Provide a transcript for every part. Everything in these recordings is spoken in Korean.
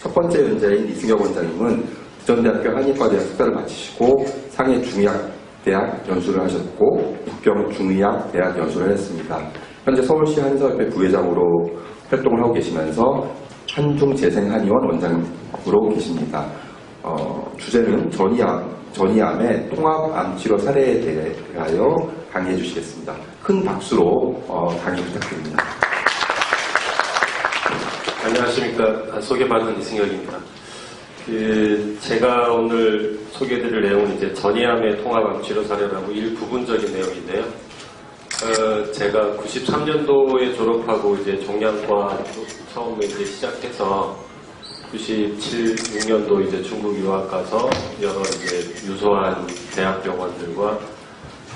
첫 번째 연자인 이승엽 원장님은 부천대학교 한의과대학 석사를 마치시고 상해 중의학대학 연수를 하셨고 북경 중의학대학 연수를 했습니다. 현재 서울시 한의사협회 부회장으로 활동을 하고 계시면서 한중재생한의원 원장으로 계십니다. 주제는 전이암의 통합암치료 사례에 대하여 강의해 주시겠습니다. 큰 박수로 강의 부탁드립니다. 안녕하십니까. 소개받은 이승혁입니다. 제가 오늘 소개해드릴 내용은 이제 전이암의 통합암치료 사례라고 일부분적인 내용인데요. 제가 93년도에 졸업하고 이제 종양과 처음에 이제 시작해서 97, 6년도 이제 중국 유학 가서 여러 이제 유소한 대학병원들과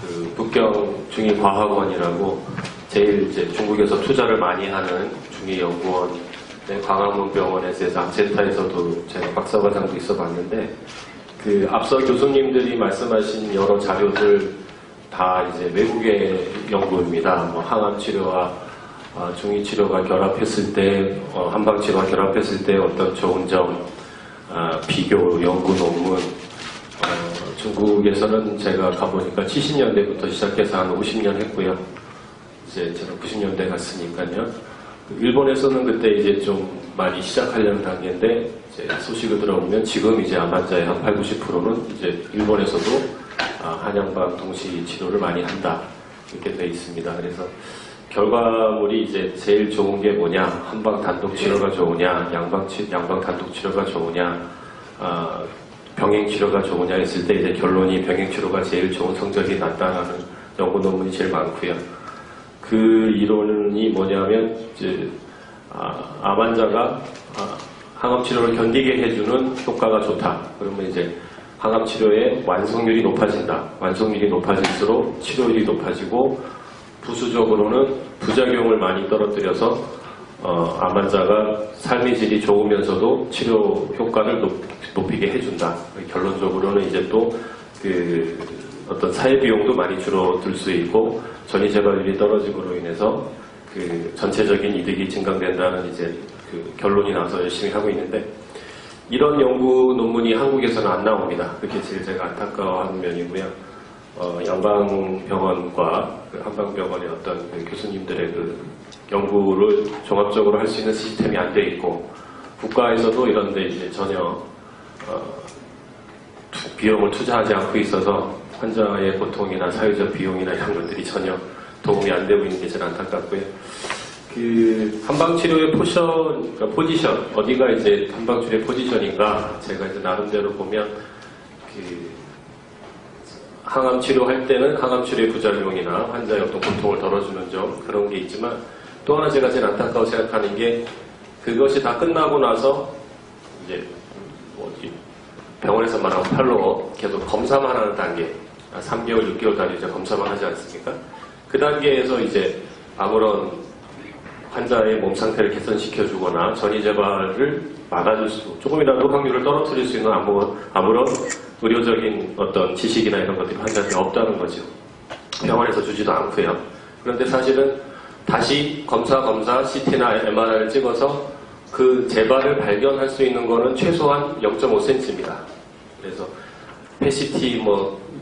그 북경 중의과학원이라고 제일 이제 중국에서 투자를 많이 하는 중의연구원, 광화문 병원에서 암센터에서도 제가 박사과정도 있어봤는데 그 앞서 교수님들이 말씀하신 여러 자료들 다 이제 외국의 연구입니다. 뭐 항암치료와 중의치료가 결합했을 때, 한방치료가 결합했을 때 어떤 좋은 점, 비교 연구 논문. 중국에서는 제가 가보니까 70년대부터 시작해서 한 50년 했고요. 이제 제가 90년대 갔으니까요. 일본에서는 그때 이제 좀 많이 시작하려는 단계인데, 이제 소식을 들어보면 지금 이제 암 환자의 한 80, 90%는 이제 일본에서도 한양방 동시 치료를 많이 한다. 이렇게 돼 있습니다. 그래서 결과물이 이제 제일 좋은 게 뭐냐, 한방 단독 치료가 좋으냐, 양방 단독 치료가 좋으냐, 병행 치료가 좋으냐 했을 때 이제 결론이 병행 치료가 제일 좋은 성적이 났다라는 연구 논문이 제일 많고요. 그 이론이 뭐냐면 이제 암 환자가 항암 치료를 견디게 해주는 효과가 좋다. 그러면 이제 항암 치료의 완성률이 높아진다. 완성률이 높아질수록 치료율이 높아지고 부수적으로는 부작용을 많이 떨어뜨려서 암 환자가 삶의 질이 좋으면서도 치료 효과를 높이게 해준다. 결론적으로는 이제 또 그 어떤 사회 비용도 많이 줄어들 수 있고 전이 재발률이 떨어짐으로 인해서 그 전체적인 이득이 증강된다는 이제 그 결론이 나서 열심히 하고 있는데 이런 연구 논문이 한국에서는 안 나옵니다. 그게 제일 제가 안타까워하는 면이고요. 양방병원과 그 한방병원의 어떤 그 교수님들의 그 연구를 종합적으로 할 수 있는 시스템이 안 돼 있고 국가에서도 이런데 이제 전혀 비용을 투자하지 않고 있어서 환자의 고통이나 사회적 비용이나 이런 것들이 전혀 도움이 안 되고 있는 게 제일 안타깝고요. 그 한방치료의 포지션, 어디가 이제 한방치료의 포지션인가 제가 이제 나름대로 보면 그 항암치료 할 때는 항암치료의 부작용이나 환자의 어떤 고통을 덜어주는 점 그런 게 있지만 또 하나 제가 제일 안타까워 생각하는 게 그것이 다 끝나고 나서 이제 병원에서 말하면 팔로 계속 검사만 하는 단계 3개월, 6개월 단위 이제 검사만 하지 않습니까? 그 단계에서 이제 아무런 환자의 몸 상태를 개선시켜주거나 전이재발을 막아줄 수, 조금이라도 확률을 떨어뜨릴 수 있는 아무런 의료적인 어떤 지식이나 이런 것들이 환자한테 없다는 거죠. 병원에서 주지도 않고요. 그런데 사실은 다시 검사, CT나 MRI를 찍어서 그 재발을 발견할 수 있는 거는 최소한 0.5cm입니다. 그래서 PET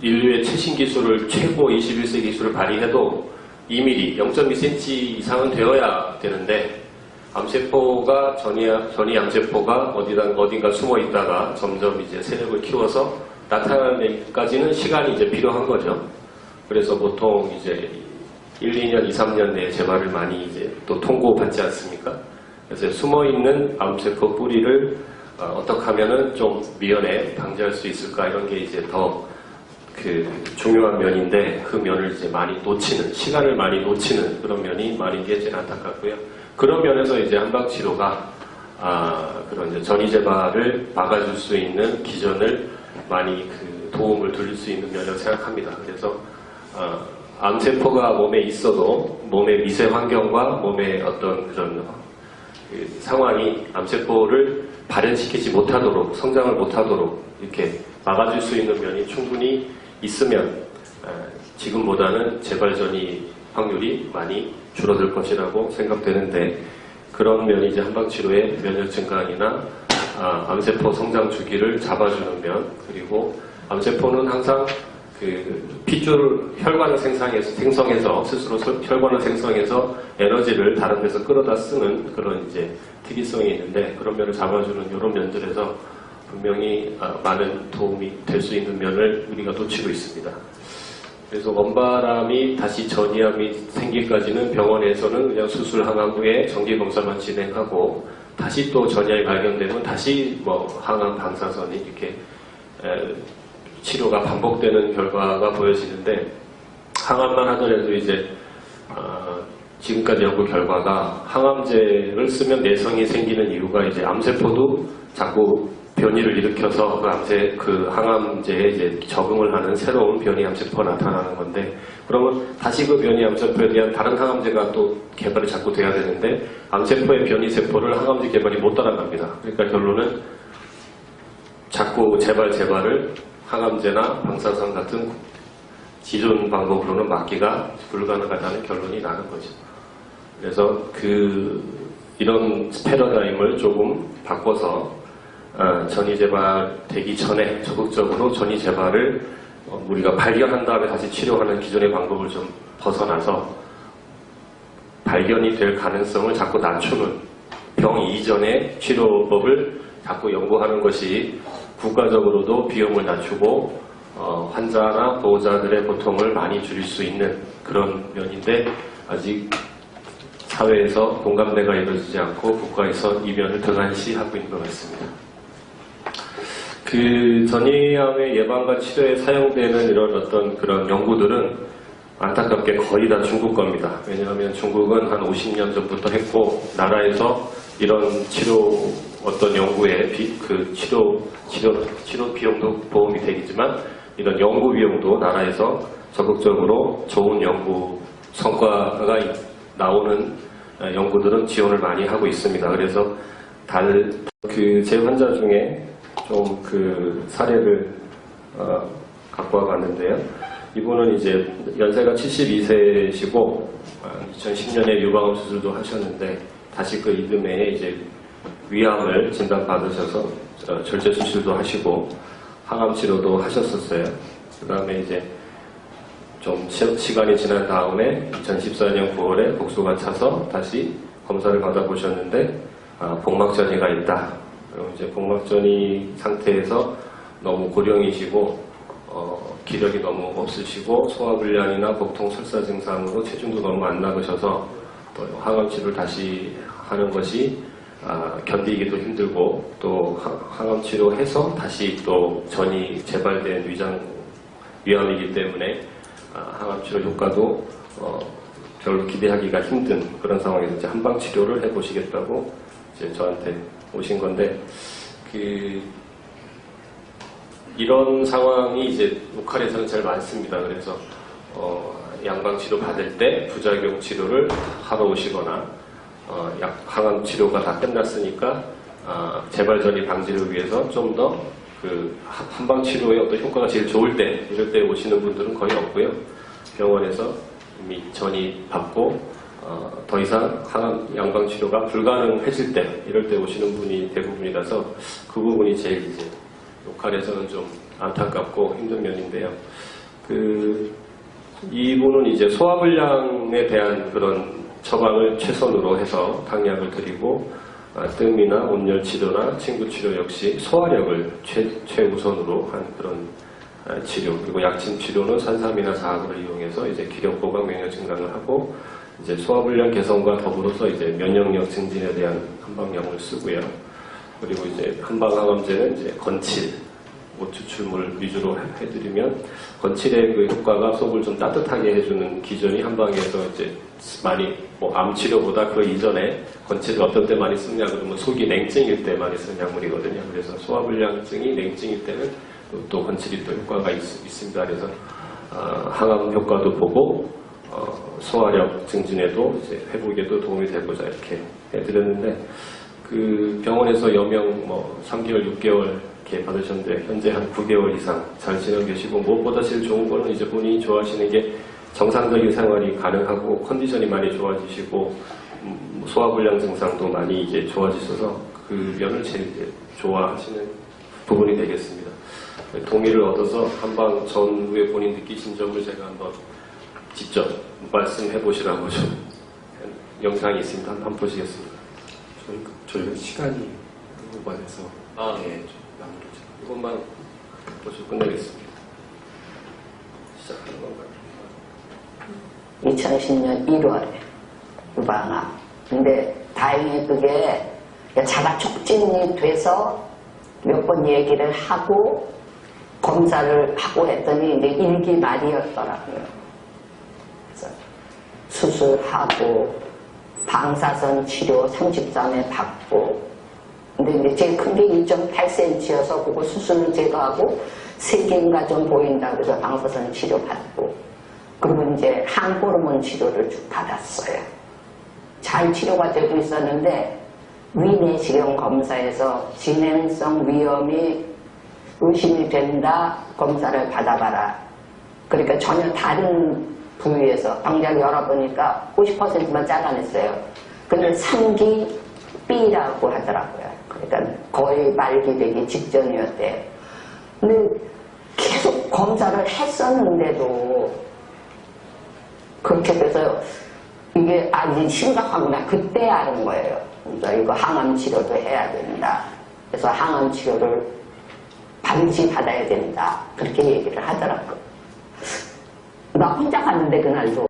인류의 최신 기술을 최고 21세기 기술을 발휘해도 2mm, 0.2cm 이상은 되어야 되는데 암세포가 전이 암세포가 어딘가 숨어 있다가 점점 이제 세력을 키워서 나타나기까지는 시간이 이제 필요한 거죠. 그래서 보통 이제 1, 2년, 2, 3년 내에 재발을 많이 이제 또 통보받지 않습니까? 그래서 숨어 있는 암세포 뿌리를 어떻게 하면은 좀 미연에 방지할 수 있을까 이런 게 이제 더 그 중요한 면인데 그 면을 이제 많이 놓치는 시간을 많이 놓치는 그런 면이 많은 게 제일 안타깝고요. 그런 면에서 이제 한방치료가 그런 이제 전이재발을 막아줄 수 있는 기전을 많이 그 도움을 드릴 수 있는 면이라고 생각합니다. 그래서 암세포가 몸에 있어도 몸의 미세 환경과 몸의 어떤 그런 그 상황이 암세포를 발현시키지 못하도록 성장을 못하도록 이렇게 막아줄 수 있는 면이 충분히 있으면 지금보다는 재발 전이 확률이 많이 줄어들 것이라고 생각되는데 그런 면이 이제 한방치료의 면역 증강이나 암세포 성장 주기를 잡아주는 면, 그리고 암세포는 항상 그 핏줄 혈관을 생성해서 스스로 혈관을 생성해서 에너지를 다른 데서 끌어다 쓰는 그런 이제 특이성이 있는데, 그런 면을 잡아주는 이런 면들에서 분명히 많은 도움이 될 수 있는 면을 우리가 놓치고 있습니다. 그래서 원바람이 다시 전이암이 생기기까지는 병원에서는 그냥 수술 항암 후에 정기 검사만 진행하고, 다시 또 전이암이 발견되면 다시 뭐 항암 방사선이 이렇게 치료가 반복되는 결과가 보여지는데, 항암만 하더라도 이제 지금까지 연구 결과가 항암제를 쓰면 내성이 생기는 이유가 이제 암세포도 자꾸 변이를 일으켜서 그 항암제에 이제 적응을 하는 새로운 변이 암세포가 나타나는 건데, 그러면 다시 그 변이 암세포에 대한 다른 항암제가 또 개발이 자꾸 돼야 되는데, 암세포의 변이 세포를 항암제 개발이 못 따라갑니다. 그러니까 결론은 자꾸 재발을 항암제나 방사선 같은 지존 방법으로는 막기가 불가능하다는 결론이 나는 거죠. 그래서 이런 패러다임을 조금 바꿔서 전이 재발되기 전에 적극적으로 전이 재발을 우리가 발견한 다음에 다시 치료하는 기존의 방법을 좀 벗어나서 발견이 될 가능성을 자꾸 낮추는 병 이전의 치료법을 자꾸 연구하는 것이 국가적으로도 비용을 낮추고 환자나 보호자들의 고통을 많이 줄일 수 있는 그런 면인데, 아직 사회에서 공감대가 이루어지지 않고 국가에서 이 면을 등한시하고 있는 것 같습니다. 그 전이암의 예방과 치료에 사용되는 이런 어떤 그런 연구들은 안타깝게 거의 다 중국 겁니다. 왜냐하면 중국은 한 50년 전부터 했고, 나라에서 이런 어떤 연구에 치료 비용도 보험이 되겠지만, 이런 연구 비용도 나라에서 적극적으로 좋은 연구 성과가 나오는 연구들은 지원을 많이 하고 있습니다. 그래서 제 환자 중에 좀 그 사례를 갖고 와봤는데요. 이분은 이제 연세가 72세시고 2010년에 유방암 수술도 하셨는데, 다시 그 이듬해에 이제 위암을 진단받으셔서 절제 수술도 하시고 항암 치료도 하셨었어요. 그 다음에 이제 좀 시간이 지난 다음에 2014년 9월에 복수가 차서 다시 검사를 받아보셨는데 복막전이가 있다. 그리고 이제 복막전이 상태에서 너무 고령이시고 기력이 너무 없으시고 소화불량이나 복통 설사 증상으로 체중도 너무 안 나으셔서 또 항암 치료를 다시 하는 것이 견디기도 힘들고, 또 항암 치료해서 다시 또 전이 재발된 위암이기 때문에 항암 치료 효과도 별로 기대하기가 힘든 그런 상황에서 이제 한방 치료를 해보시겠다고 이제 저한테 오신 건데, 이런 상황이 이제 로컬에서는 제일 많습니다. 그래서 양방 치료 받을 때 부작용 치료를 하러 오시거나, 항암 치료가 다 끝났으니까 재발 전이 방지를 위해서 좀 더 한방 치료의 어떤 효과가 제일 좋을 때, 이럴 때 오시는 분들은 거의 없고요. 병원에서 이미 전이 받고 더 이상 양방 치료가 불가능해질 때, 이럴 때 오시는 분이 대부분이라서 그 부분이 제일 이제 로컬에서는 좀 안타깝고 힘든 면인데요. 이분은 이제 소화불량에 대한 그런 처방을 최선으로 해서 당약을 드리고, 뜸이나 온열 치료나 친구 치료 역시 소화력을 최우선으로 한 그런 치료, 그리고 약침 치료는 산삼이나 자학을 이용해서 이제 기력 보강, 면역 증강을 하고, 이제 소화불량 개선과 더불어서 이제 면역력 증진에 대한 한방약을 쓰고요. 그리고 이제 한방항암제는 이제 건칠, 추출물 위주로 해드리면 건칠의 그 효과가 속을 좀 따뜻하게 해주는, 기존이 한방에서 이제 많이 암 치료보다 그 이전에 건칠을 어떤 때 많이 쓰냐 그러면 속이 냉증일 때 많이 쓰는 약물이거든요. 그래서 소화불량증이 냉증일 때는 또 건칠이 또 효과가 있습니다. 그래서 항암 효과도 보고 소화력 증진에도 이제 회복에도 도움이 되고자 이렇게 해드렸는데, 그 병원에서 여명 3개월, 6개월 이렇게 받으셨는데 현재 한 9개월 이상 잘 지내고 계시고, 무엇보다 제일 좋은 거는 이제 본인이 좋아하시는 게 정상적인 생활이 가능하고 컨디션이 많이 좋아지시고, 소화불량 증상도 많이 이제 좋아지셔서 그 면을 제일 이제 좋아하시는 부분이 되겠습니다. 동의를 얻어서 한방 전후에 본인 느끼신 점을 제가 한번 직접 말씀해 보시라고 좀 영상이 있습니다. 한번 보시겠습니다. 저희가 시간이 오버돼서 좀 마무리죠. 이것만 보시고 끝내겠습니다. 시작하는 건가요? 2010년 1월에 유방암. 근데 다행히 그게 자가 촉진이 돼서 몇 번 얘기를 하고 검사를 하고 했더니 이제 1기 말이었더라고요. 그래서 수술하고 방사선 치료 33회 받고, 근데 이제 제일 큰 게 1.8cm여서 그거 수술을 제거하고 3개인가 좀 보인다 그래서 방사선 치료 받고, 그리고 이제 항호르몬 치료를 쭉 받았어요. 잘 치료가 되고 있었는데 위내시경 검사에서 진행성 위험이 의심이 된다, 검사를 받아봐라. 그러니까 전혀 다른 부위에서 방장 열어보니까 50%만 잘라냈어요. 근데 3기 B라고 하더라고요. 그러니까 거의 말기 되기 직전이었대요. 근데 계속 검사를 했었는데도 그렇게 돼서 이게 아주 심각하구나. 그때 아는 거예요. 그러니까 이거 항암 치료도 해야 된다. 그래서 항암 치료를 반드시 받아야 된다. 그렇게 얘기를 하더라고요. 나 혼자 갔는데 그날도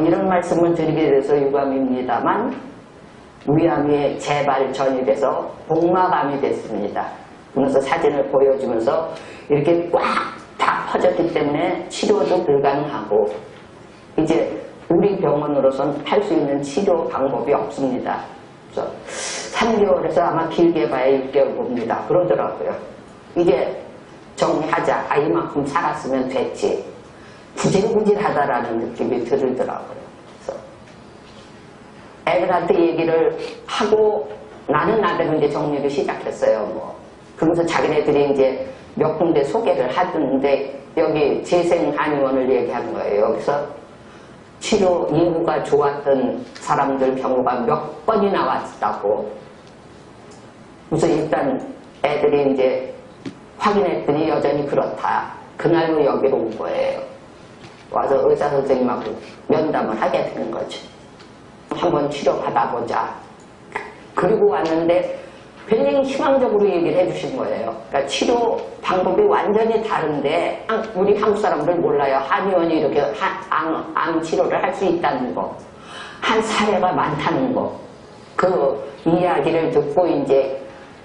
이런 말씀을 드리게 돼서 유감입니다만 위암이 재발 전이돼서 복막암이 됐습니다. 그래서 사진을 보여주면서 이렇게 꽉 다 퍼졌기 때문에 치료도 불가능하고 이제 우리 병원으로선 할 수 있는 치료 방법이 없습니다. 그래서 3개월에서 아마 길게 봐야 6개월 봅니다. 그러더라고요. 이제 정리하자. 이만큼 살았으면 됐지. 구질구질하다라는 느낌이 들더라고요. 그래서 애들한테 얘기를 하고 나는 나대로 이제 정리를 시작했어요. 그러면서 자기네들이 이제 몇 군데 소개를 하던데 여기 재생한의원을 얘기하는 거예요. 여기서 치료 예후가 좋았던 사람들 경우가 몇 번이나 왔다고. 그래서 일단 애들이 이제 확인했더니 여전히 그렇다. 그날로 여기로 온 거예요. 와서 의사 선생님하고 면담을 하게 되는 거죠. 한번 치료 받아보자. 그리고 왔는데 굉장히 희망적으로 얘기를 해주신 거예요. 그러니까 치료 방법이 완전히 다른데 우리 한국 사람들 몰라요. 한의원이 이렇게 암 치료를 할 수 있다는 거. 한 사례가 많다는 거. 그 이야기를 듣고 이제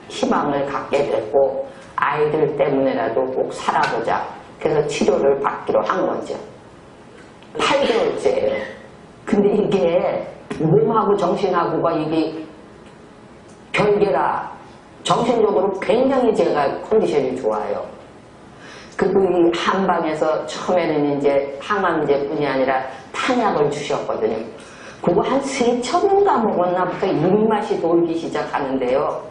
희망을 갖게 됐고 아이들 때문에라도 꼭 살아보자. 그래서 치료를 받기로 한 거죠. 8개월째예요. 근데 이게 몸하고 정신하고가 이게 별개라 정신적으로 굉장히 제가 컨디션이 좋아요. 그리고 이 한방에서 처음에는 이제 항암제뿐이 아니라 탄약을 주셨거든요. 그거 한 3첩인가 먹었나부터 입맛이 돌기 시작하는데요.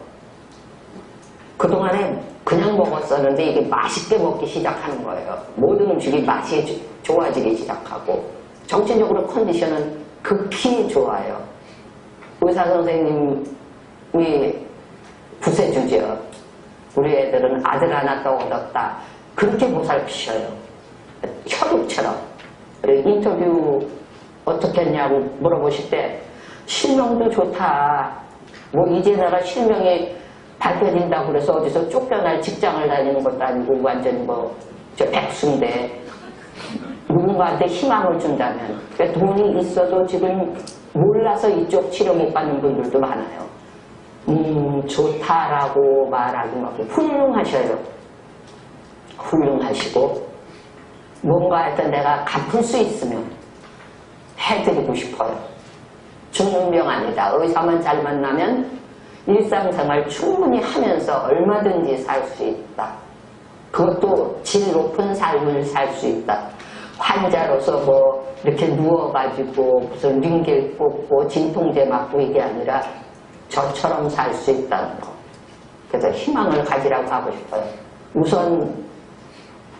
그동안에 그냥 먹었었는데 이게 맛있게 먹기 시작하는 거예요. 모든 음식이 맛이 좋아지기 시작하고 정신적으로 컨디션은 극히 좋아요. 의사 선생님이 구세주죠. 우리 애들은 아들 하나 더 얻었다. 그렇게 보살피셔요. 혈육처럼. 인터뷰 어떻게 했냐고 물어보실 때 실명도 좋다. 이제 내가 실명이 밝혀진다고 그래서 어디서 쫓겨날 직장을 다니는 것도 아니고 완전 저 백수인데 누군가한테 희망을 준다면 그러니까 돈이 있어도 지금 몰라서 이쪽 치료 못 받는 분들도 많아요. 좋다라고 말하기 막 훌륭하셔요. 훌륭하시고 뭔가 하여튼 내가 갚을 수 있으면 해드리고 싶어요. 죽는 병 아니다. 의사만 잘 만나면 일상생활 충분히 하면서 얼마든지 살 수 있다. 그것도 질 높은 삶을 살 수 있다. 환자로서 이렇게 누워가지고 무슨 링겔 꽂고 진통제 맞고 이게 아니라 저처럼 살 수 있다는 거. 그래서 희망을 가지라고 하고 싶어요. 우선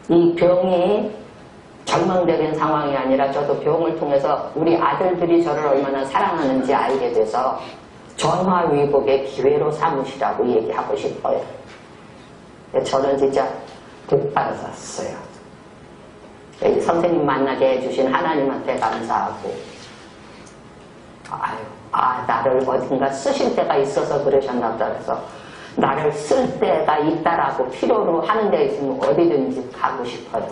이 병이 절망적인 상황이 아니라 저도 병을 통해서 우리 아들들이 저를 얼마나 사랑하는지 알게 돼서 전화위복의 기회로 삼으시라고 얘기하고 싶어요. 저는 진짜 복 받았어요. 선생님 만나게 해주신 하나님한테 감사하고, 나를 어딘가 쓰실 때가 있어서 그러셨나 보다 해서 나를 쓸 때가 있다라고 필요로 하는 데 있으면 어디든지 가고 싶어요.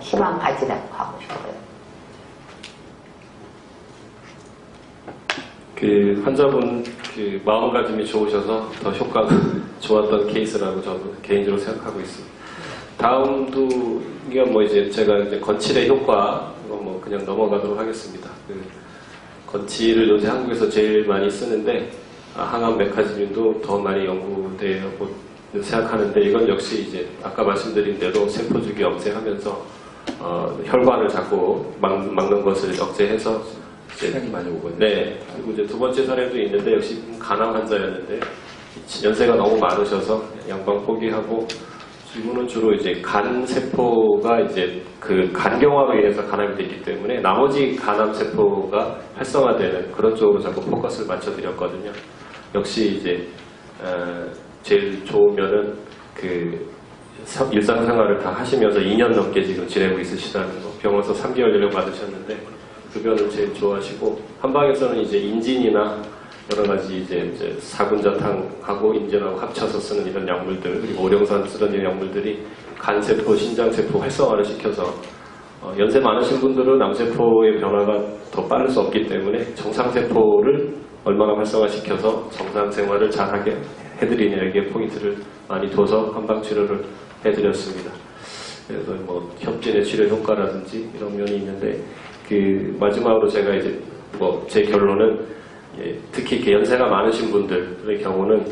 희망 가지라고 가고 싶어요. 그 환자분 그 마음가짐이 좋으셔서 더 효과가 좋았던 케이스라고 저도 개인적으로 생각하고 있습니다. 다음도 이게 뭐 이제 제가 이제 건칠의 효과 이거 뭐 그냥 넘어가도록 하겠습니다. 그 건칠을 요새 한국에서 제일 많이 쓰는데 항암 메커니즘도 더 많이 연구되고 생각하는데 이건 역시 이제 아까 말씀드린 대로 세포주기 억제하면서 혈관을 자꾸 막는 것을 억제해서 시간이 많이 오거든요. 네. 그리고 이제 두 번째 사례도 있는데 역시 간암 환자였는데 연세가 너무 많으셔서 양방 포기하고 이분은 주로 이제 간 세포가 이제 그 간경화로 인해서 간암이 됐기 때문에 나머지 간암 세포가 활성화되는 그런 쪽으로 자꾸 포커스를 맞춰드렸거든요. 역시 이제 제일 좋으면은 그 일상생활을 다 하시면서 2년 넘게 지금 지내고 있으시다는 거. 병원에서 3개월 연령 받으셨는데 급여는 제일 좋아하시고 한방에서는 이제 인진이나 여러 가지 이제 사군자탕하고 인진하고 합쳐서 쓰는 이런 약물들 그리고 오령산 쓰는 이런 약물들이 간세포, 신장세포 활성화를 시켜서 연세 많으신 분들은 암세포의 변화가 더 빠를 수 없기 때문에 정상세포를 얼마나 활성화시켜서 정상생활을 잘하게 해드리냐 여기에 포인트를 많이 둬서 한방치료를 해드렸습니다. 그래서 뭐 협진의 치료 효과라든지 이런 면이 있는데 그 마지막으로 제가 이제 뭐 제 결론은 특히 이렇게 연세가 많으신 분들의 경우는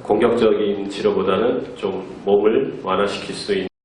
공격적인 치료보다는 좀 몸을 완화시킬 수 있는